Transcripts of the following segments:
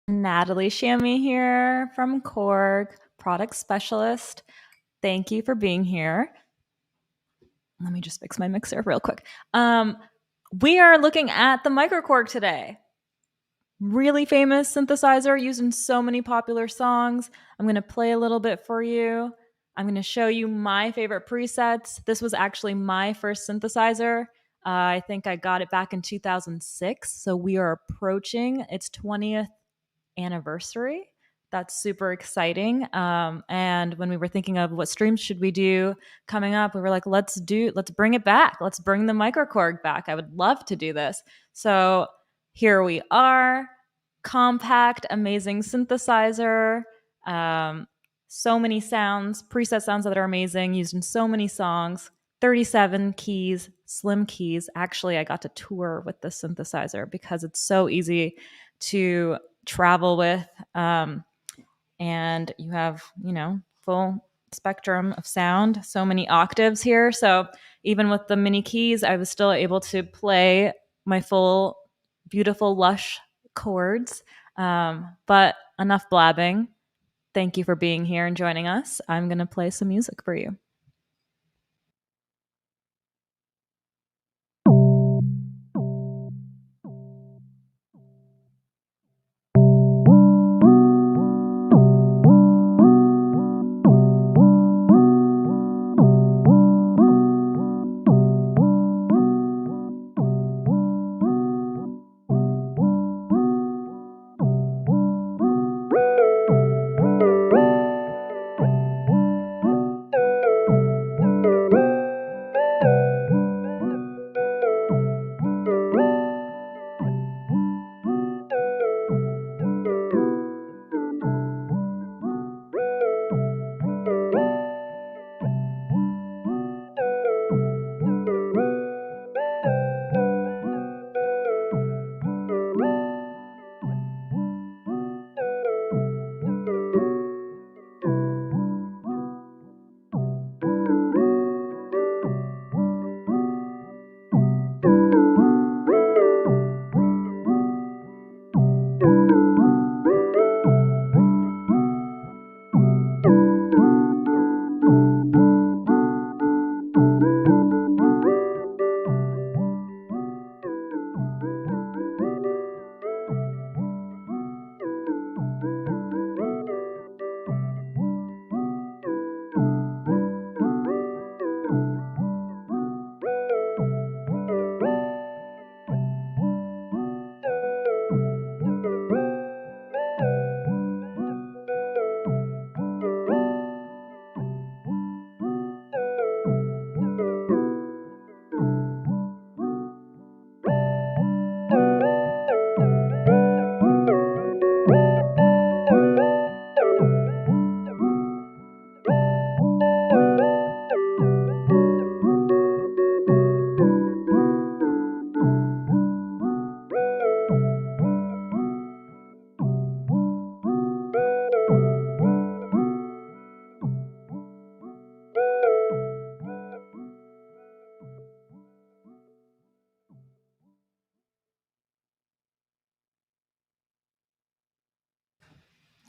Natalie Chami here from KORG, product specialist. Thank you for being here. Let me just fix my mixer real quick. We are looking at the microKORG today. Really famous synthesizer used in so many popular songs. I'm going to play a little bit for you. I'm going to show you my favorite presets. This was actually my first synthesizer. I think I got it back in 2006. So we are approaching its 20th anniversary. That's super exciting. And when we were thinking of what streams should we do coming up, we were like, let's bring it back. Let's bring the microKORG back. I would love to do this. So here we are, compact, amazing synthesizer. So many sounds, preset sounds that are amazing, used in so many songs. 37 keys, slim keys. Actually, I got to tour with the synthesizer because it's so easy to travel with, and you have, full spectrum of sound, so many octaves here. So even with the mini keys, I was still able to play my full beautiful lush chords. But enough blabbing. Thank you for being here and joining us. I'm going to play some music for you.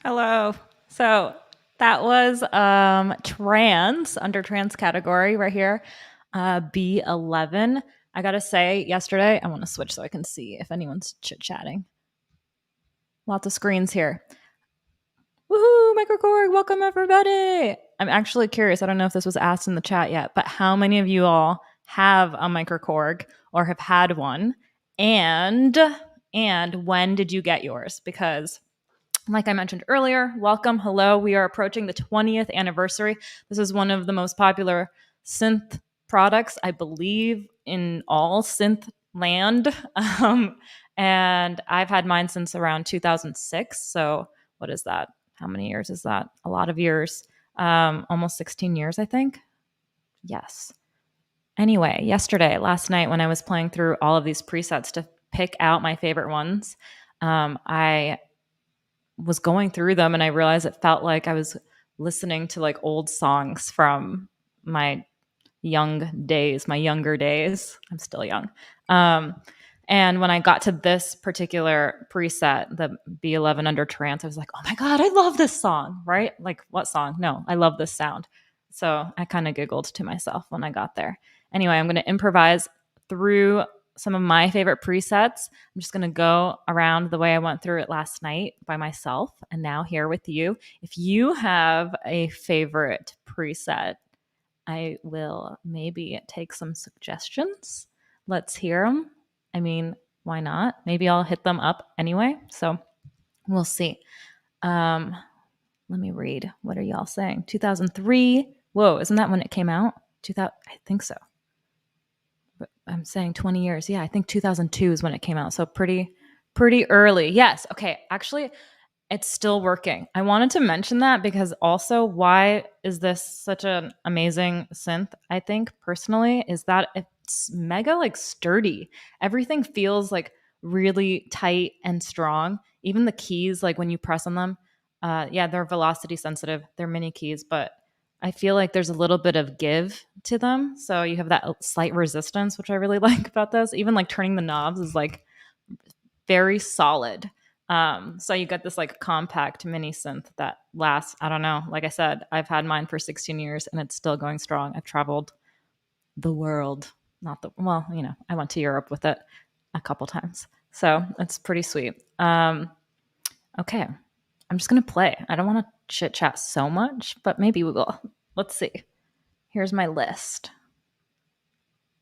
Hello. So that was Trance, under Trance category right here, B11. I gotta say, yesterday, I want to switch so I can see if anyone's chit-chatting. Lots of screens here. Woohoo, microKORG, welcome everybody. I'm actually curious, I don't know if this was asked in the chat yet, but how many of you all have a microKORG or have had one? And when did you get yours? Because like I mentioned earlier, welcome, hello. We are approaching the 20th anniversary. This is one of the most popular synth products, I believe, in all synth land. And I've had mine since around 2006. So what is that? How many years is that? A lot of years. Almost 16 years, I think. Yes. Anyway, last night, when I was playing through all of these presets to pick out my favorite ones, I was going through them and I realized it felt like I was listening to like old songs from my younger days. I'm still young. And when I got to this particular preset, the B11 under Trance, I was like, oh my God, I love this song, right? Like, what song? No, I love this sound. So I kind of giggled to myself when I got there. Anyway, I'm going to improvise through some of my favorite presets. I'm just going to go around the way I went through it last night by myself and now here with you. If you have a favorite preset, I will maybe take some suggestions. Let's hear them. I mean, why not? Maybe I'll hit them up anyway. So we'll see. Let me read. What are y'all saying? 2003. Whoa, isn't that when it came out? 2000. I think so. But I'm saying 20 years. Yeah, I think 2002 is when it came out. So pretty early. Yes. Okay. Actually, it's still working. I wanted to mention that because also, why is this such an amazing synth? I think personally is that it's mega like sturdy. Everything feels like really tight and strong. Even the keys, like when you press on them, yeah, they're velocity sensitive. They're mini keys, but I feel like there's a little bit of give to them. So you have that slight resistance, which I really like about this. Even like turning the knobs is like very solid. So you get this like compact mini synth that lasts, I don't know, like I said, I've had mine for 16 years and it's still going strong. I've traveled the world, I went to Europe with it a couple times. So it's pretty sweet. Okay, I'm just going to play. I don't want to chit chat so much, but maybe we will. Let's see. Here's my list.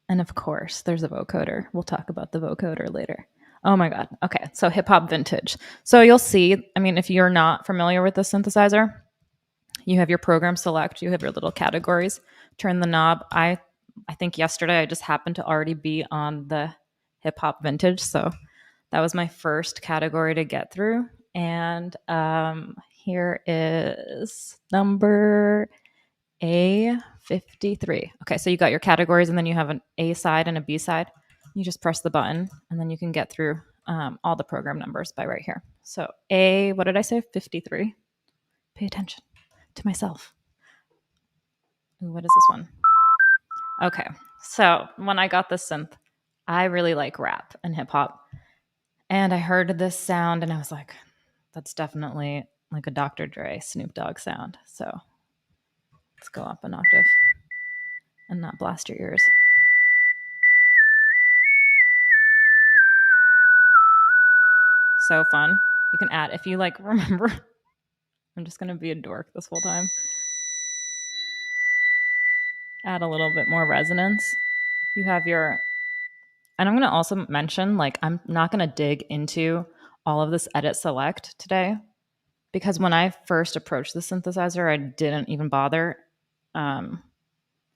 And of course, there's a vocoder. We'll talk about the vocoder later. Oh my God. Okay. So hip hop vintage. So you'll see, I mean, if you're not familiar with the synthesizer, you have your program select, you have your little categories, turn the knob. I think yesterday I just happened to already be on the hip hop vintage. So that was my first category to get through. And here is number A53. Okay, so you got your categories and then you have an A side and a B side. You just press the button and then you can get through all the program numbers by right here. So what did I say? 53. Pay attention to myself. Ooh, what is this one? Okay, so when I got this synth, I really like rap and hip hop. And I heard this sound and I was like, that's definitely like a Dr. Dre, Snoop Dogg sound. So let's go up an octave and not blast your ears. So fun. You can add, if you like, remember, I'm just going to be a dork this whole time. Add a little bit more resonance. You have your, and I'm going to also mention, like, I'm not going to dig into all of this edit select today because when I first approached the synthesizer, I didn't even bother. I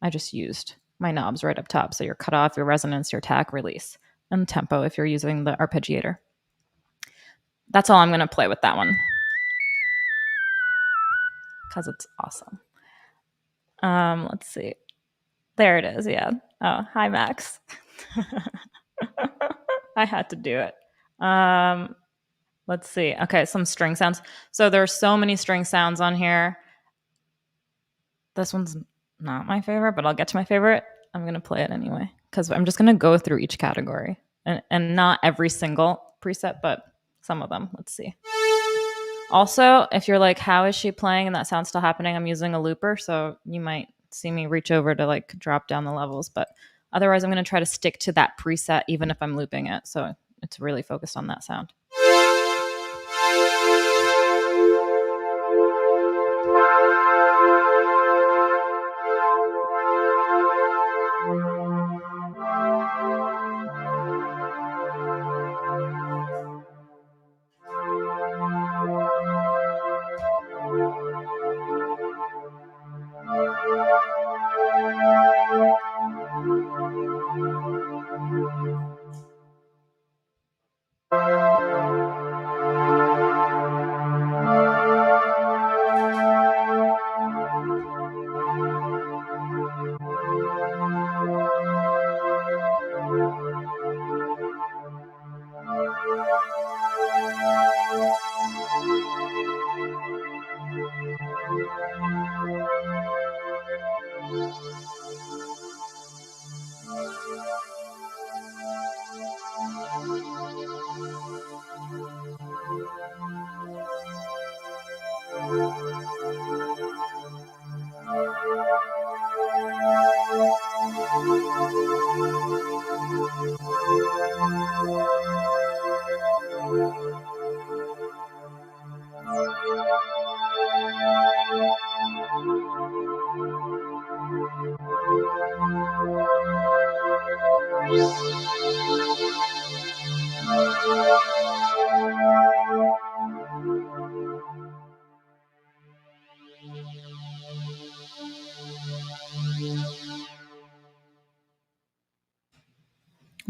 just used my knobs right up top. So your cutoff, your resonance, your attack, release, and tempo if you're using the Arpeggiator. That's all I'm going to play with that one because it's awesome. Let's see. There it is. Yeah. Oh, hi, Max. I had to do it. Let's see. Okay, some string sounds. So there's so many string sounds on here. This one's not my favorite, but I'll get to my favorite. I'm going to play it anyway because I'm just going to go through each category and not every single preset, but some of them. Let's see. Also, if you're like, how is she playing and that sound's still happening? I'm using a looper, so you might see me reach over to like drop down the levels, but otherwise I'm going to try to stick to that preset even if I'm looping it. So it's really focused on that sound.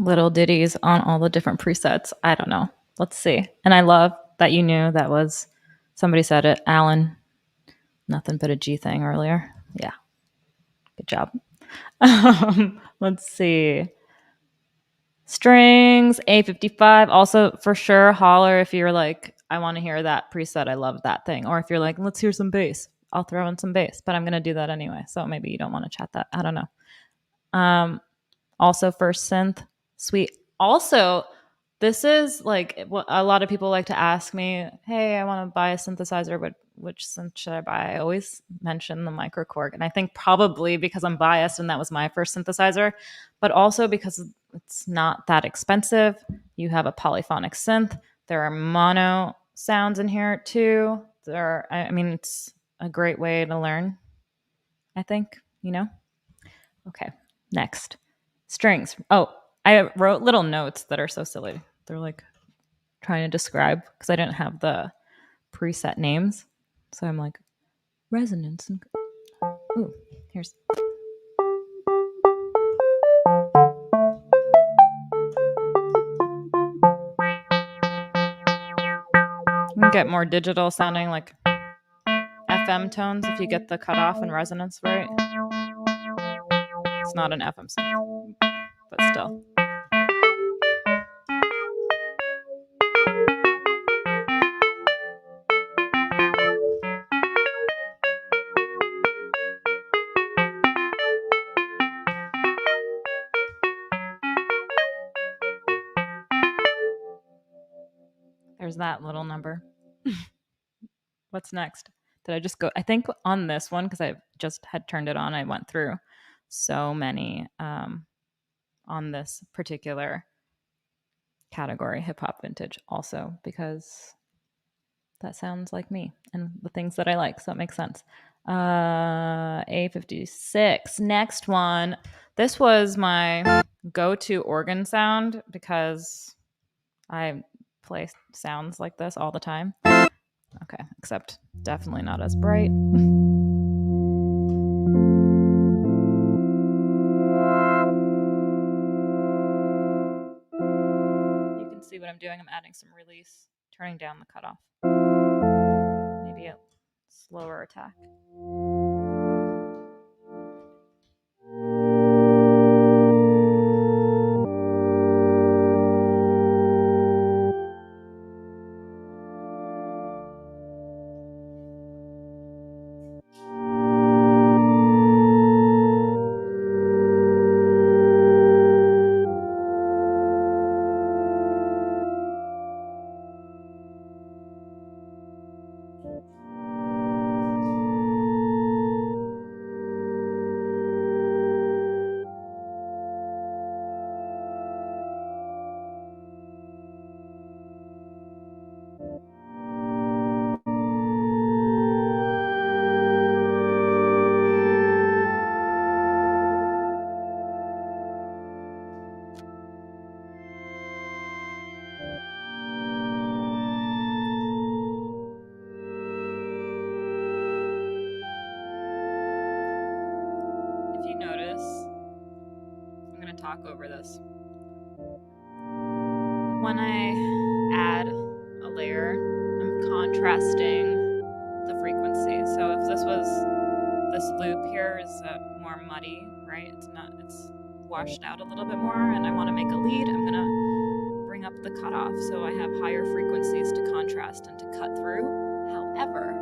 Little ditties on all the different presets. I don't know. Let's see. And I love that you knew that was, somebody said it, Alan, nothing but a G thing earlier. Yeah. Good job. Let's see. Strings, A55. Also, for sure, holler if you're like, I want to hear that preset. I love that thing. Or if you're like, let's hear some bass. I'll throw in some bass, but I'm going to do that anyway. So maybe you don't want to chat that. I don't know. Also for synth, sweet. Also, this is like what a lot of people like to ask me, hey, I want to buy a synthesizer, but which synth should I buy? I always mention the microKORG. And I think probably because I'm biased and that was my first synthesizer, but also because it's not that expensive. You have a polyphonic synth. There are mono sounds in here too. I mean, it's a great way to learn, I think, you know? Okay, next. Strings. Oh, I wrote little notes that are so silly. They're like trying to describe because I didn't have the preset names. So I'm like, resonance. And ooh, here's. You can get more digital sounding like FM tones if you get the cutoff and resonance right. It's not an FM sound, but still. There's that little number. What's next? Did I just go? I think on this one, because I just had turned it on, I went through so many on this particular category, hip hop vintage, also because that sounds like me and the things that I like. So it makes sense. A56. Next one. This was my go-to organ sound because I play sounds like this all the time. Okay, except definitely not as bright. You can see what I'm doing. I'm adding some release, turning down the cutoff. Maybe a slower attack. Talk over this. When I add a layer, I'm contrasting the frequency. So if this loop here is more muddy, right? It's washed out a little bit more, and I want to make a lead, I'm gonna bring up the cutoff so I have higher frequencies to contrast and to cut through. However,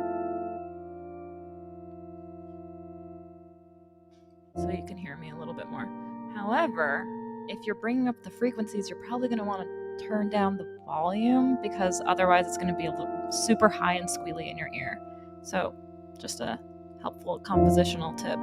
so you can hear me a little bit more. However, if you're bringing up the frequencies, you're probably going to want to turn down the volume because otherwise it's going to be super high and squealy in your ear. So just a helpful compositional tip.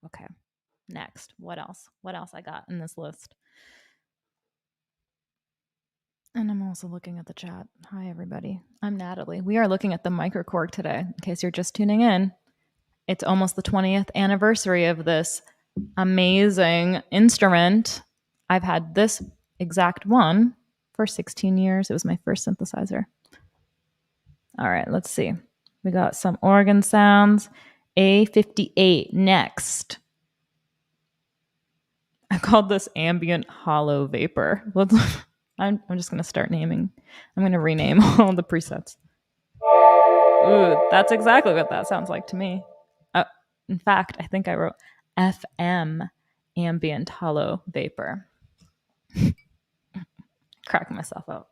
Okay, next. What else? What else I got in this list? And I'm also looking at the chat. Hi, everybody. I'm Natalie. We are looking at the microKORG today. In case you're just tuning in, it's almost the 20th anniversary of this amazing instrument. I've had this exact one for 16 years. It was my first synthesizer. All right, let's see. We got some organ sounds. A58 next. I called this ambient hollow vapor. I'm just going to start naming. I'm going to rename all the presets. Ooh, that's exactly what that sounds like to me. In fact, I think I wrote FM, ambient hollow vapor. Cracking myself up.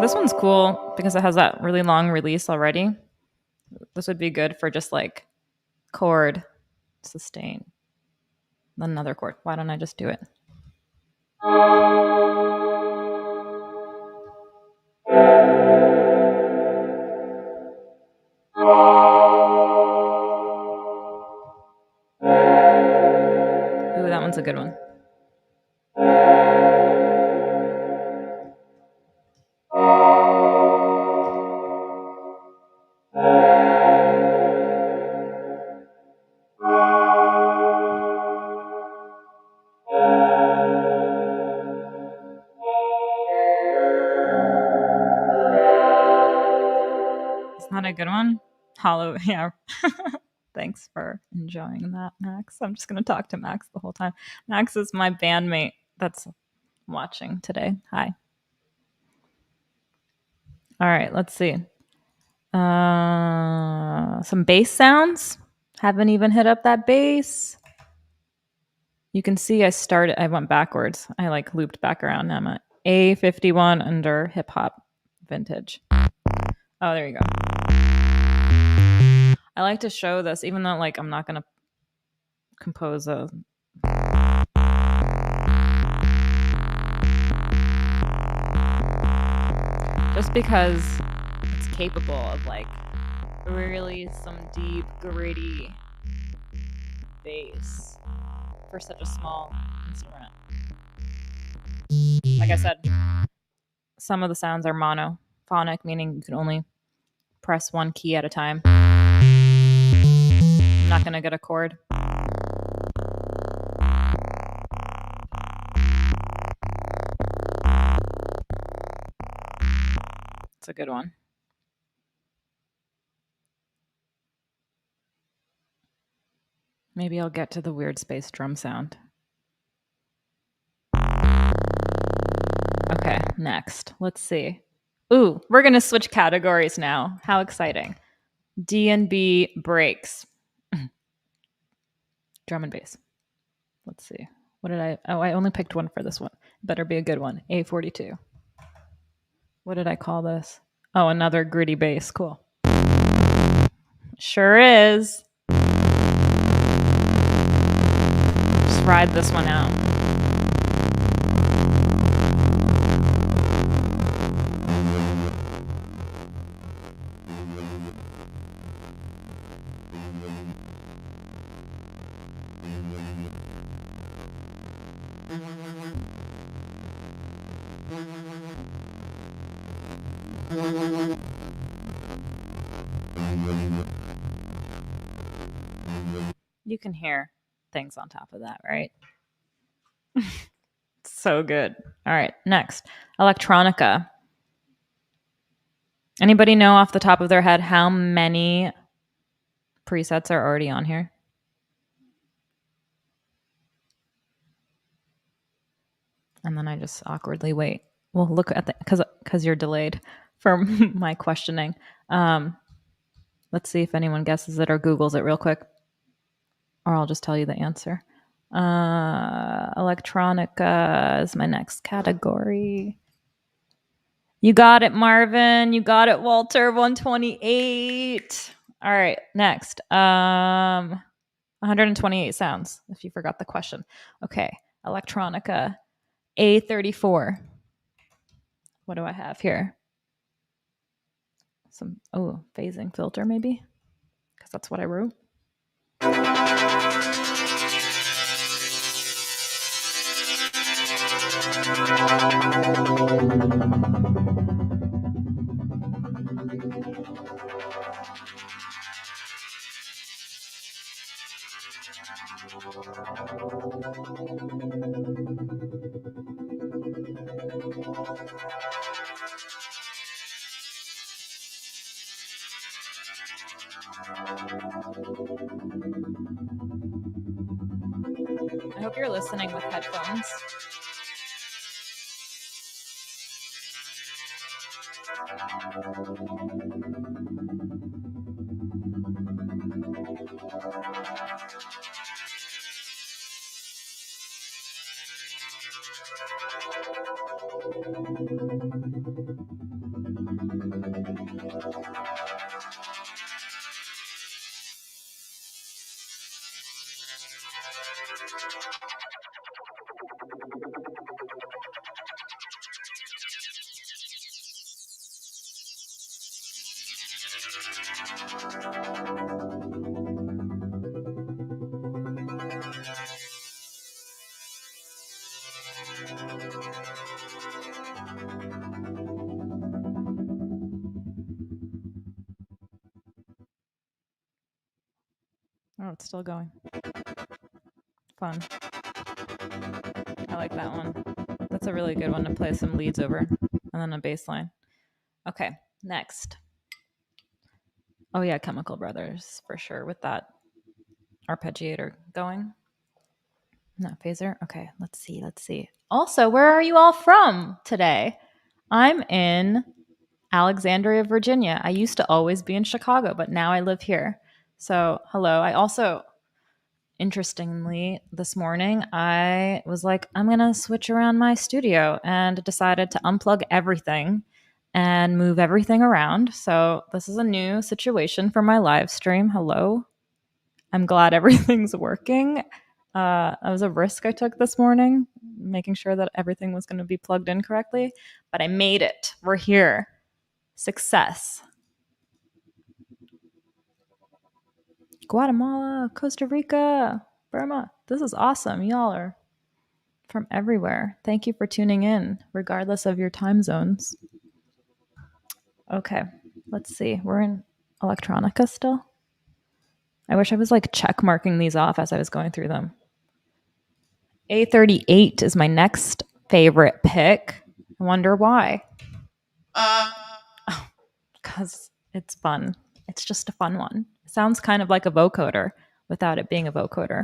This one's cool because it has that really long release already. This would be good for just like chord, sustain, then another chord. Why don't I just do it? Ooh, that one's a good one. Isn't that a good one? Hollow, yeah. Thanks for enjoying that, Max. I'm just going to talk to Max the whole time. Max is my bandmate that's watching today. Hi. All right, let's see. Some bass sounds. Haven't even hit up that bass. You can see I went backwards. I like looped back around. I'm at A51 under hip hop vintage. Oh, there you go. I like to show this, even though like I'm not going to compose a just because it's capable of like really some deep, gritty bass for such a small instrument. Like I said, some of the sounds are monophonic, meaning you can only press one key at a time. I'm not going to get a chord. It's a good one. Maybe I'll get to the weird space drum sound. Okay, next. Let's see. Ooh, we're going to switch categories now. How exciting. D&B breaks. Drum and bass. Let's see. What did I only picked one for this one. Better be a good one. A42. What did I call this? Oh, another gritty bass. Cool. Sure is. Just ride this one out. You can hear things on top of that, right? So good. All right, next. Electronica. Anybody know off the top of their head how many presets are already on here? And then I just awkwardly wait. Well, look at the because you're delayed for my questioning. Let's see if anyone guesses it or Googles it real quick, or I'll just tell you the answer. Electronica is my next category. You got it, Marvin. You got it, Walter. 128. All right, next. 128 sounds, if you forgot the question. Okay, Electronica. A34. What do I have here? Some, phasing filter maybe, because that's what I wrote. I hope you're listening with headphones. Oh, it's still going. Fun. I like that one. That's a really good one to play some leads over, and then a bass line. Okay, next. Oh yeah, Chemical Brothers for sure with that arpeggiator going. Not phaser. Okay, let's see. Also, where are you all from today? I'm in Alexandria, Virginia. I used to always be in Chicago, but now I live here. So, hello. I also, interestingly, this morning, I was like, I'm going to switch around my studio and decided to unplug everything and move everything around. So, this is a new situation for my live stream. Hello. I'm glad everything's working. That was a risk I took this morning, making sure that everything was going to be plugged in correctly, but I made it. We're here. Success. Guatemala, Costa Rica, Burma. This is awesome. Y'all are from everywhere. Thank you for tuning in, regardless of your time zones. Okay, let's see. We're in Electronica still. I wish I was like check marking these off as I was going through them. A38 is my next favorite pick. I wonder why. Because it's fun. It's just a fun one. It sounds kind of like a vocoder without it being a vocoder.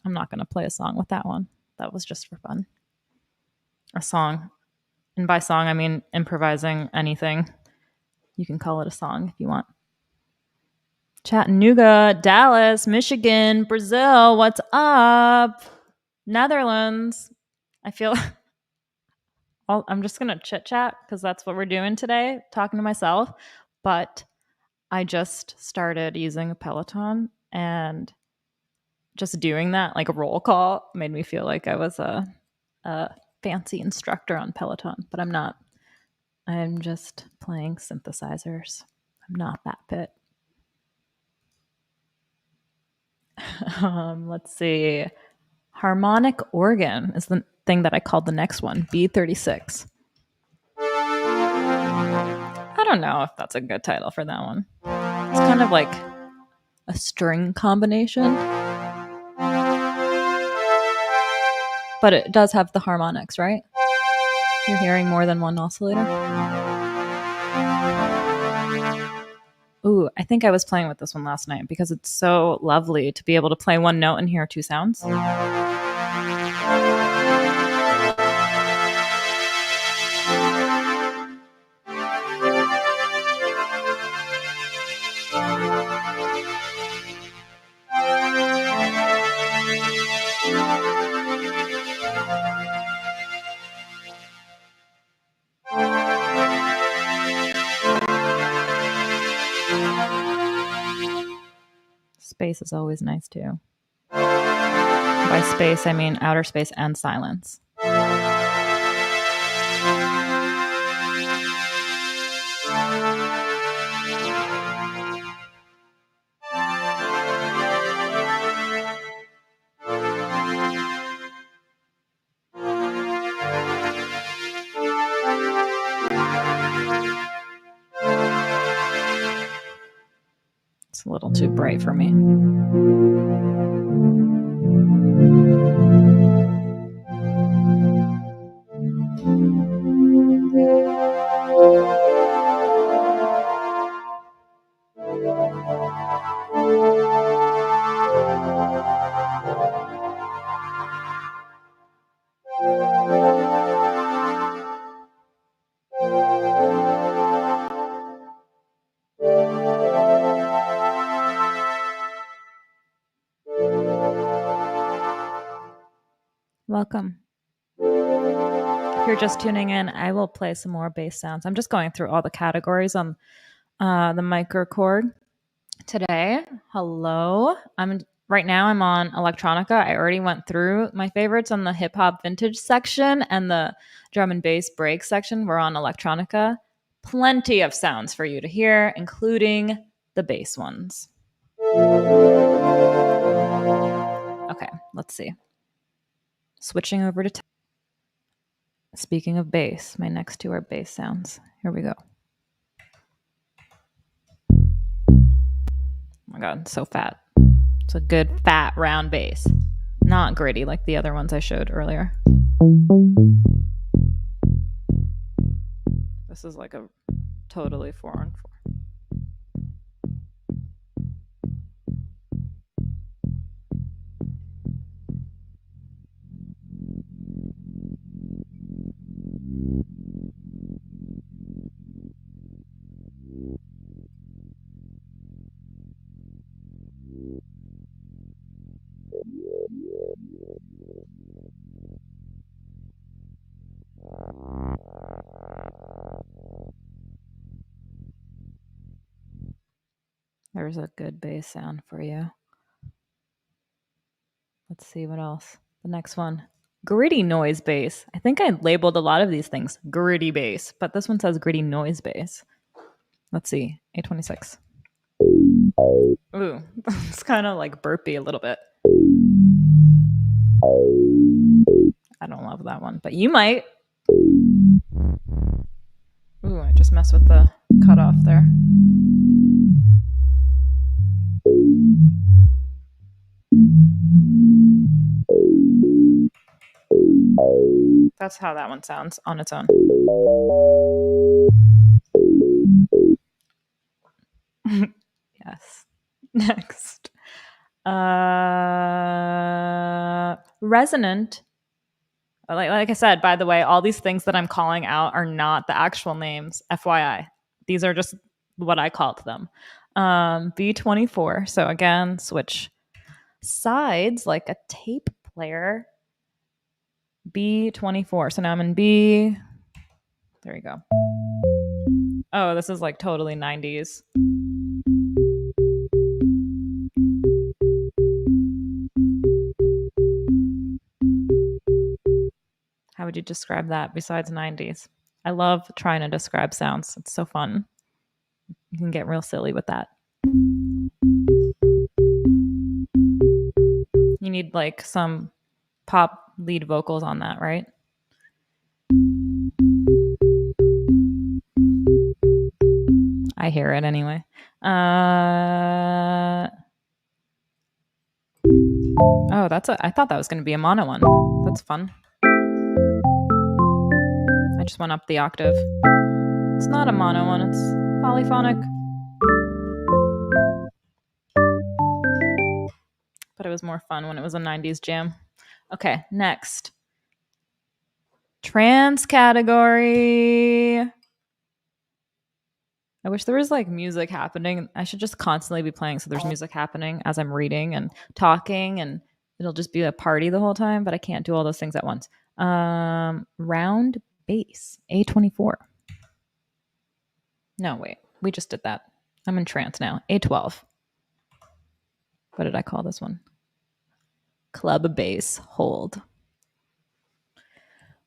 I'm not going to play a song with that one. That was just for fun. A song. And by song, I mean improvising anything. You can call it a song if you want. Chattanooga, Dallas, Michigan, Brazil, what's up? Netherlands. I feel I'm just going to chit chat because that's what we're doing today, talking to myself. But I just started using a Peloton, and just doing that, like a roll call, made me feel like I was a fancy instructor on Peloton, but I'm not. I'm just playing synthesizers. I'm not that fit. Let's see. Harmonic organ is the thing that I called the next one, B36. I don't know if that's a good title for that one. It's kind of like a string combination, but it does have the harmonics, right? You're hearing more than one oscillator. Ooh, I think I was playing with this one last night because it's so lovely to be able to play one note and hear two sounds. Space is always nice too. By By space, I mean outer space and silence. It's a little too bright for me. Welcome. If you're just tuning in, I will play some more bass sounds. I'm just going through all the categories on the microKORG today. Hello. Right now I'm on Electronica. I already went through my favorites on the hip hop vintage section, and the drum and bass break section were on Electronica. Plenty of sounds for you to hear, including the bass ones. Okay, let's see. Switching over to speaking of bass, my next two are bass sounds. Here we go. Oh my god, so fat. It's a good fat round bass. Not gritty like the other ones I showed earlier. This is like a totally 4-on-4. There's a good bass sound for you. Let's see what else. The next one, gritty noise bass. I think I labeled a lot of these things gritty bass, but this one says gritty noise bass. Let's see, 826. Ooh, it's kind of like burpy a little bit. I don't love that one, but you might. Ooh, I just messed with the cutoff there. That's how that one sounds on its own. Yes. Next. Resonant. Like I said, by the way, all these things that I'm calling out are not the actual names, FYI. These are just what I called them. B24. So again, switch sides like a tape player. B24. So now I'm in B. There you go. Oh, this is like totally 90s. How would you describe that besides 90s? I love trying to describe sounds. It's so fun. You can get real silly with that. You need like some pop lead vocals on that, right? I hear it anyway. Oh, I thought that was going to be a mono one. That's fun. I just went up the octave. It's not a mono one, it's polyphonic. But it was more fun when it was a 90s jam. Okay, next. Trance category. I wish there was like music happening. I should just constantly be playing so there's music happening as I'm reading and talking, and it'll just be a party the whole time, but I can't do all those things at once. Round bass, A24. No, wait. We just did that. I'm in trance now. A12. What did I call this one? Club bass hold.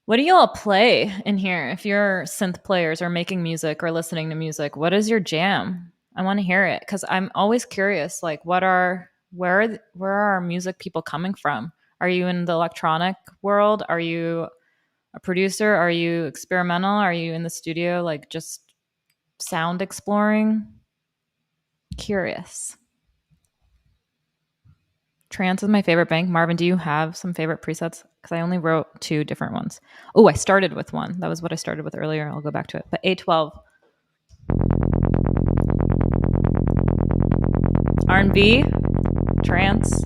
What do you all play in here? If you're synth players or making music or listening to music, what is your jam? I want to hear it because I'm always curious. Like, where are our music people coming from? Are you in the electronic world? Are you a producer? Are you experimental? Are you in the studio, like just sound exploring? Curious. Trance is my favorite bank. Marvin, do you have some favorite presets? Because I only wrote 2 different ones. Oh, I started with one. That was what I started with earlier. I'll go back to it. But A12. R&B, trance.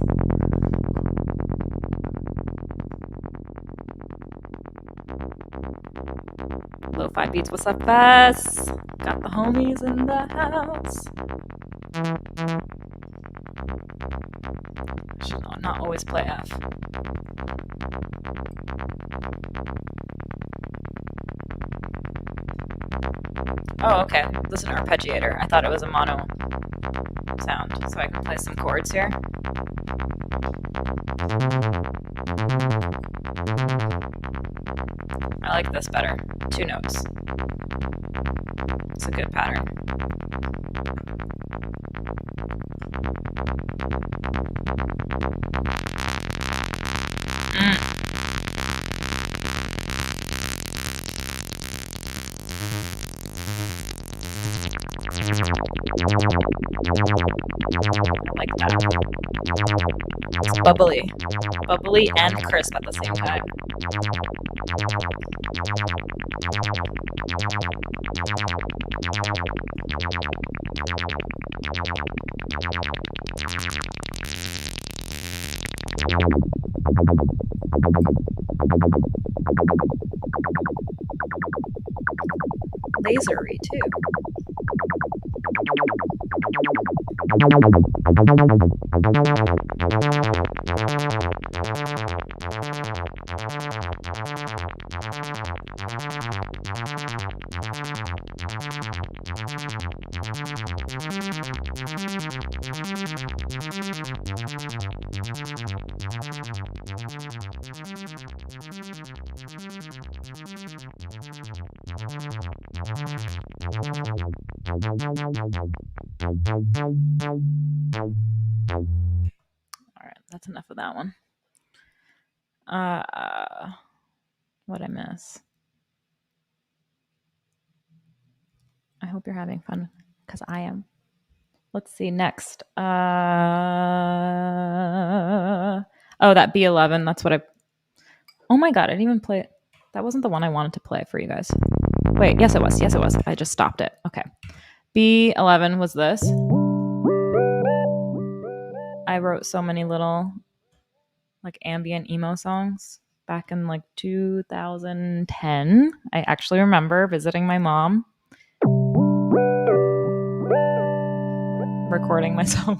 Lo-fi beats. What's up, Fess? Got the homies in the house. Should not always play F. Oh, okay. This is an arpeggiator. I thought it was a mono sound, so I can play some chords here. I like this better. 2 notes. It's a good pattern. I like that. It's bubbly and crisp at the same time. Lasery too. All right, that's enough of that one. What'd I miss? I hope you're having fun because I am. Let's see next. Oh, that B11. That's what I. Oh my god, I didn't even play it. That wasn't the one I wanted to play for you guys. Wait, yes it was. Yes it was. I just stopped it. Okay. B11 was this. I wrote so many little like ambient emo songs back in like 2010. I actually remember visiting my mom, recording myself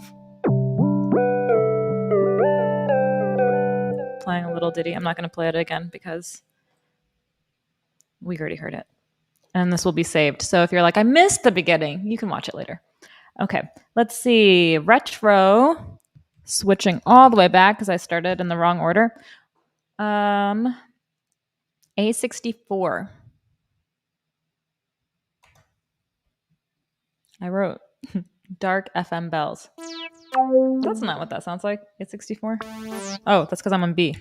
playing a little ditty. I'm not going to play it again because we already heard it. And this will be saved. So if you're like, I missed the beginning, you can watch it later. Okay, let's see. Retro, switching all the way back because I started in the wrong order. A64. I wrote dark FM bells. That's not what that sounds like. A64. Oh, that's because I'm on B.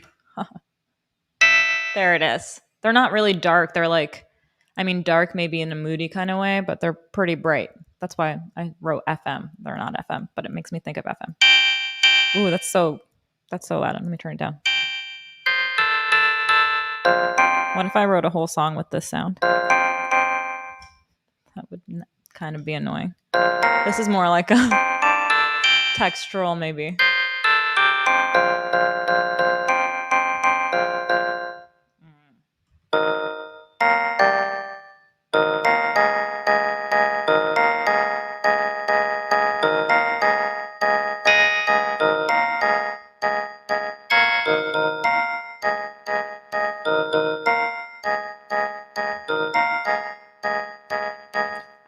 There it is. They're not really dark. They're like, I mean, dark maybe in a moody kind of way, but they're pretty bright. That's why I wrote FM. They're not FM, but it makes me think of FM. Ooh, that's so loud. Let me turn it down. What if I wrote a whole song with this sound? That would kind of be annoying. This is more like a textural, maybe.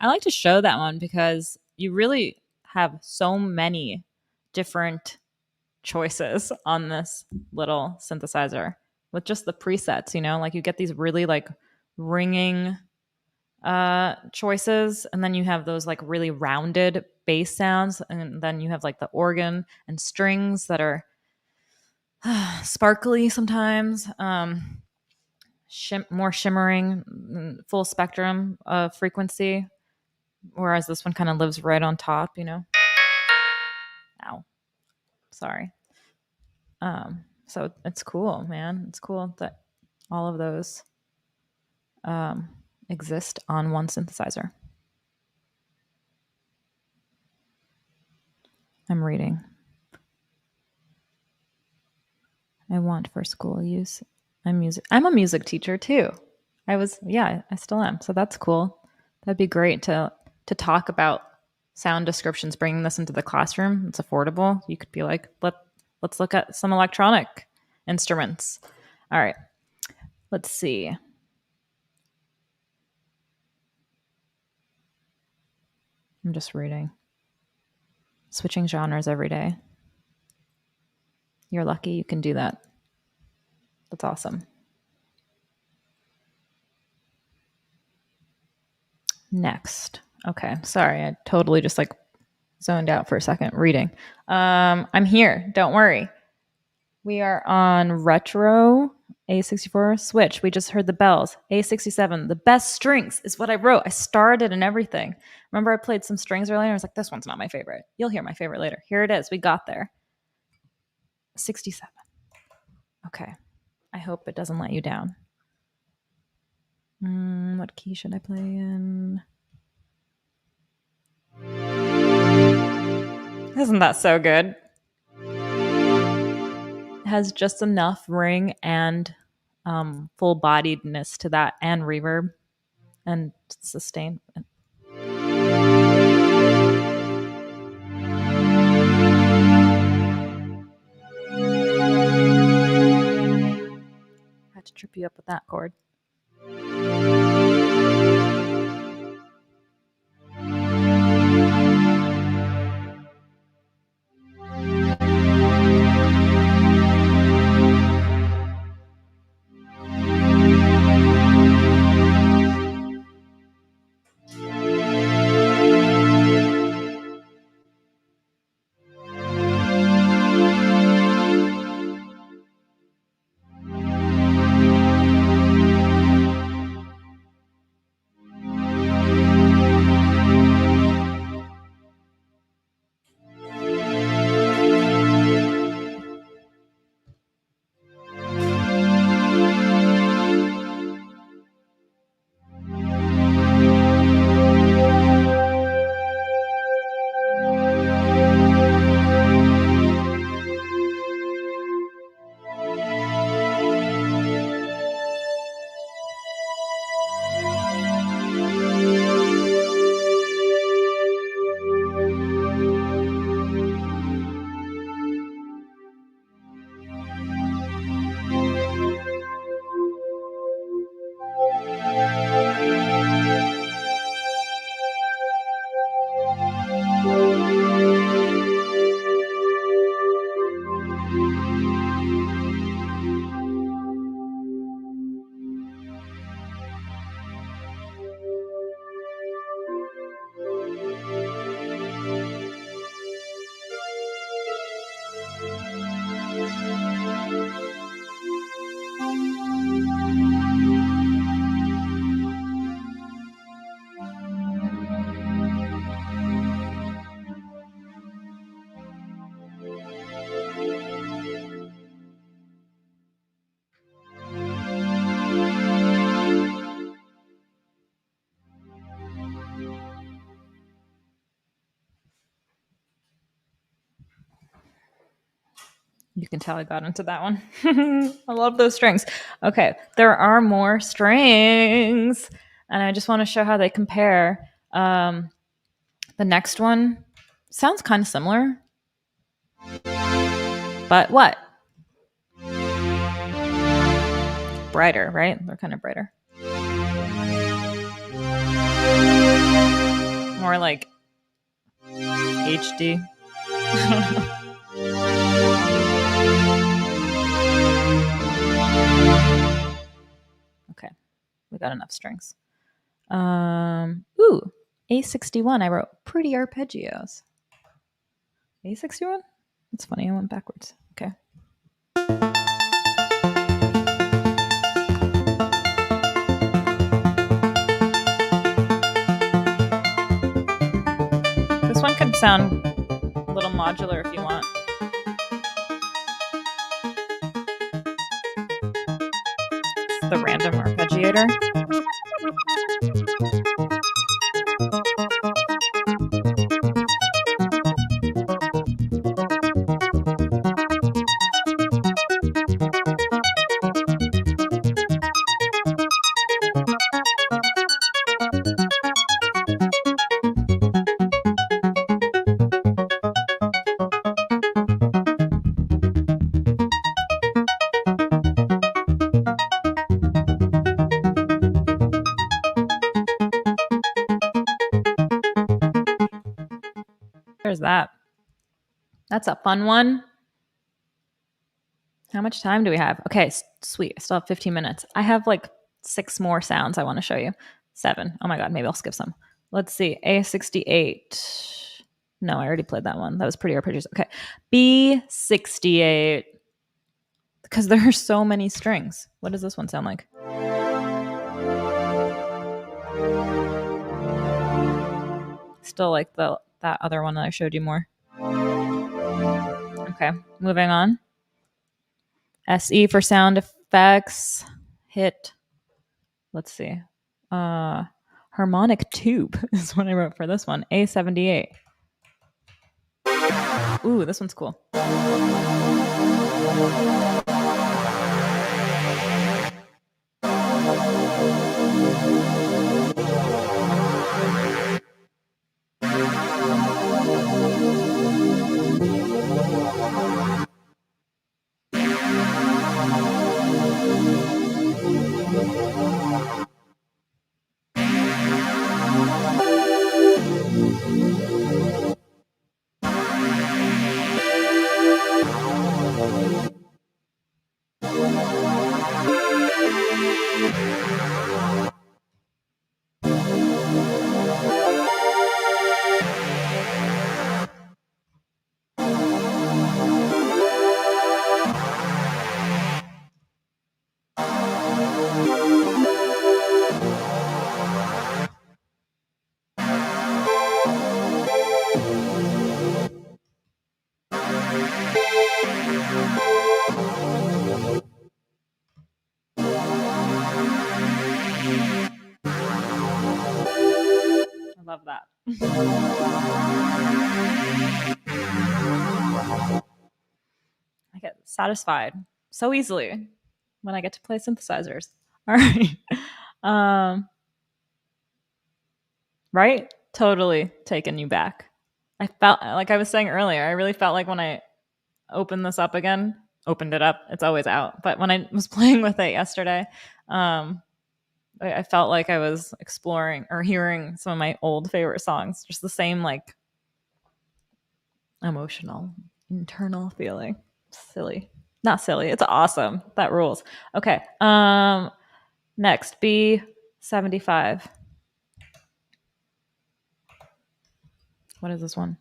I like to show that one because you really have so many different choices on this little synthesizer with just the presets, you know, like you get these really like ringing choices, and then you have those like really rounded bass sounds, and then you have like the organ and strings that are sparkly sometimes, more shimmering, full spectrum of frequency, whereas this one kind of lives right on top, you know. Ow, sorry. So it's cool, man. It's cool that all of those exist on one synthesizer. I'm reading. I want for school use. I'm a music teacher too. I still am. So that's cool. That'd be great to talk about sound descriptions, bringing this into the classroom. It's affordable. You could be like, let's look at some electronic instruments. All right. Let's see. I'm just reading. Switching genres every day. You're lucky you can do that. That's awesome. Next. Okay. Sorry. I totally just like zoned out for a second reading. I'm here. Don't worry. We are on retro A64 switch. We just heard the bells. A67. The best strings is what I wrote. I started and everything. Remember I played some strings earlier? I was like, this one's not my favorite. You'll hear my favorite later. Here it is. We got there. 67. Okay. I hope it doesn't let you down. What key should I play in? Isn't that so good? It has just enough ring and full-bodiedness to that, and reverb and sustain. I had to trip you up with that chord. You can tell I got into that one. I love those strings. Okay, there are more strings, and I just want to show how they compare. The next one sounds kind of similar, but what? Brighter, right? They're kind of brighter. More like HD. Okay, we got enough strings. Ooh, A61. I wrote pretty arpeggios. A61? That's funny. I went backwards. Okay. This one could sound a little modular if you want. It's the random arpeggiator. There's that. That's a fun one. How much time do we have? Okay, sweet. I still have 15 minutes. I have like 6 more sounds I want to show you. 7. Oh my God, maybe I'll skip some. Let's see. A68. No, I already played that one. That was pretty arpeggios. Okay. B68. Because there are so many strings. What does this one sound like? Still like that other one that I showed you more. Okay, moving on. SE for sound effects. Hit. Let's see. Harmonic tube is what I wrote for this one. A78. Ooh, this one's cool. I love that. I get satisfied so easily when I get to play synthesizers. All right. Right? Totally taking you back. I felt like I was saying earlier, I really felt like when I opened it up, it's always out. But when I was playing with it yesterday, I felt like I was exploring or hearing some of my old favorite songs. Just the same like emotional, internal feeling. Silly. Not silly. It's awesome. That rules. Okay. Next, B75. What is this one?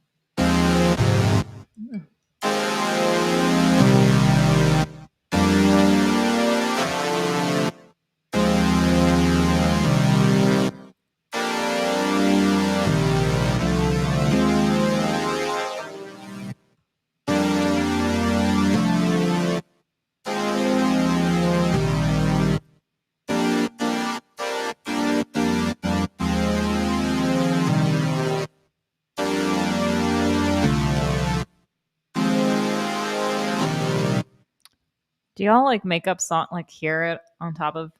Do y'all like make up song, like hear it on top of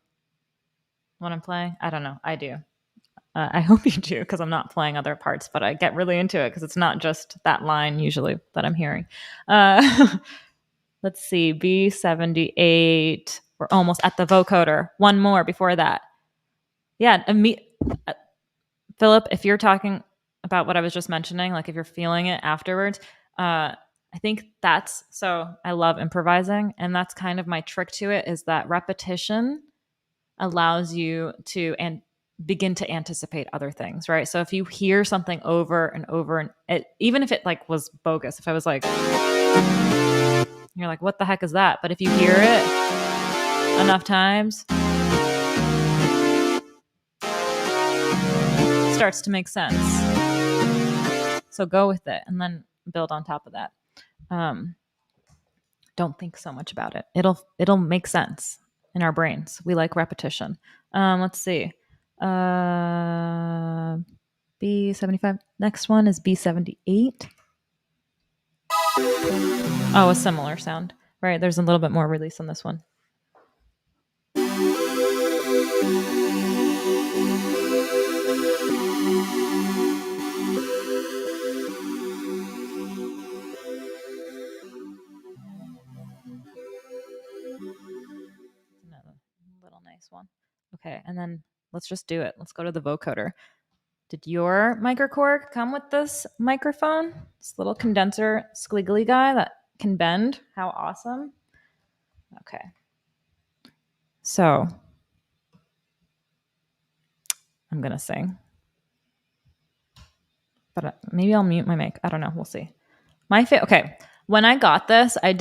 what I'm playing? I don't know. I do. I hope you do because I'm not playing other parts, but I get really into it because it's not just that line usually that I'm hearing. Let's see. B78. We're almost at the vocoder. One more before that. Yeah. Philip, if you're talking about what I was just mentioning, like if you're feeling it afterwards, I think that's so I love improvising, and that's kind of my trick to it is that repetition allows you to begin to anticipate other things, right? So if you hear something over and over and even if it like was bogus, if I was like, you're like, what the heck is that? But if you hear it enough times, it starts to make sense. So go with it and then build on top of that. Don't think so much about it. It'll make sense in our brains. We like repetition. Let's see. B75. Next one is B78. Oh, a similar sound. Right. There's a little bit more release on this one. Another little nice one. Okay. And then let's just do it. Let's go to the vocoder. Did your microKORG come with this microphone? This little condenser squiggly guy that can bend? How awesome. Okay. So I'm going to sing. But maybe I'll mute my mic. I don't know. We'll see. Okay. When I got this, I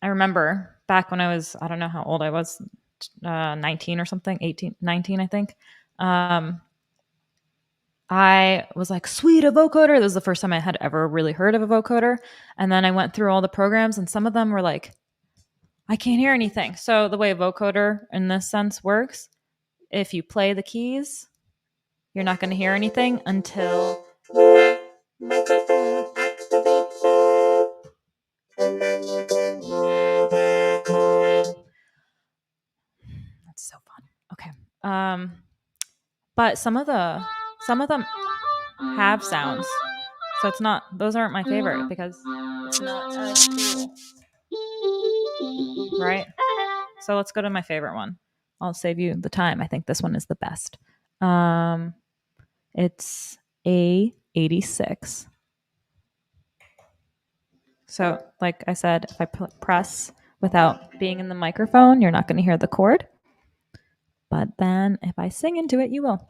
remember back when I was, I don't know how old I was, 19 or something, 18, 19, I think. I was like, sweet, a vocoder. This was the first time I had ever really heard of a vocoder. And then I went through all the programs and some of them were like, I can't hear anything. So the way a vocoder in this sense works, if you play the keys, you're not going to hear anything until your microphone activates. That's so fun. Okay. But some of them have sounds. So those aren't my favorite because it's not as cool. Right? So let's go to my favorite one. I'll save you the time. I think this one is the best. It's A86. So, like I said, if I press without being in the microphone, you're not going to hear the chord. But then if I sing into it, you will.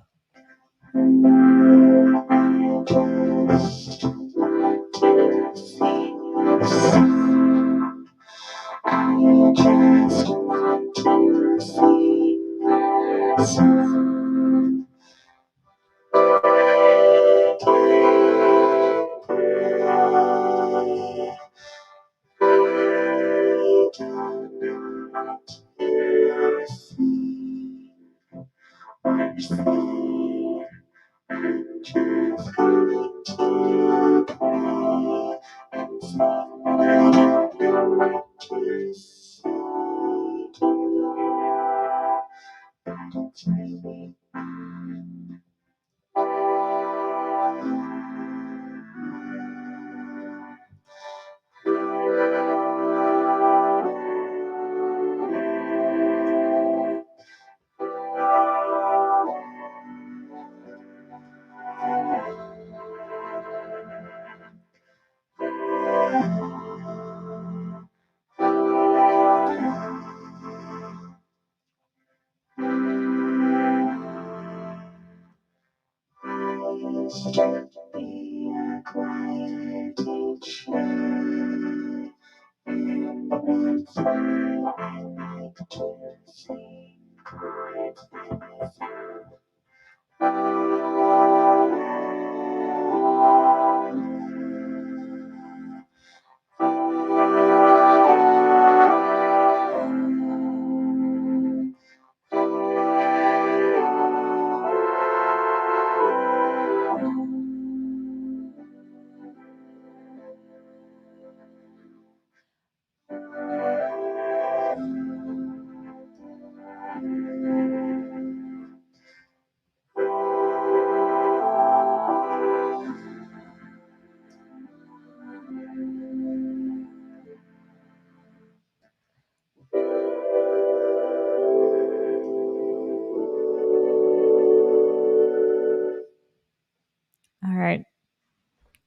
All right.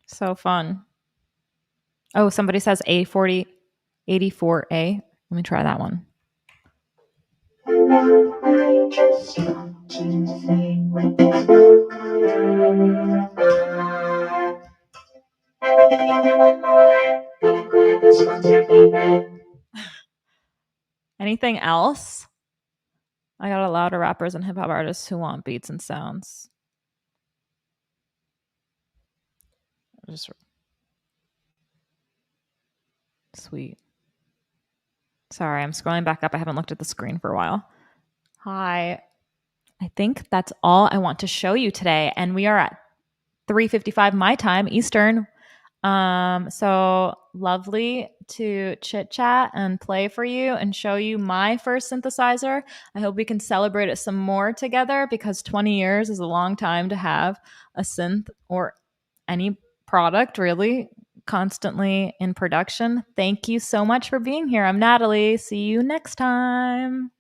So fun. Oh, somebody says A40 84A. Let me try that one. I just want to say with this Anything else? I got a lot of rappers and hip hop artists who want beats and sounds. Just sweet. Sorry, I'm scrolling back up. I haven't looked at the screen for a while. Hi. I think that's all I want to show you today. And we are at 3:55 my time, Eastern. So lovely to chit chat and play for you and show you my first synthesizer. I hope we can celebrate it some more together because 20 years is a long time to have a synth or any product really constantly in production. Thank you so much for being here. I'm Natalie. See you next time.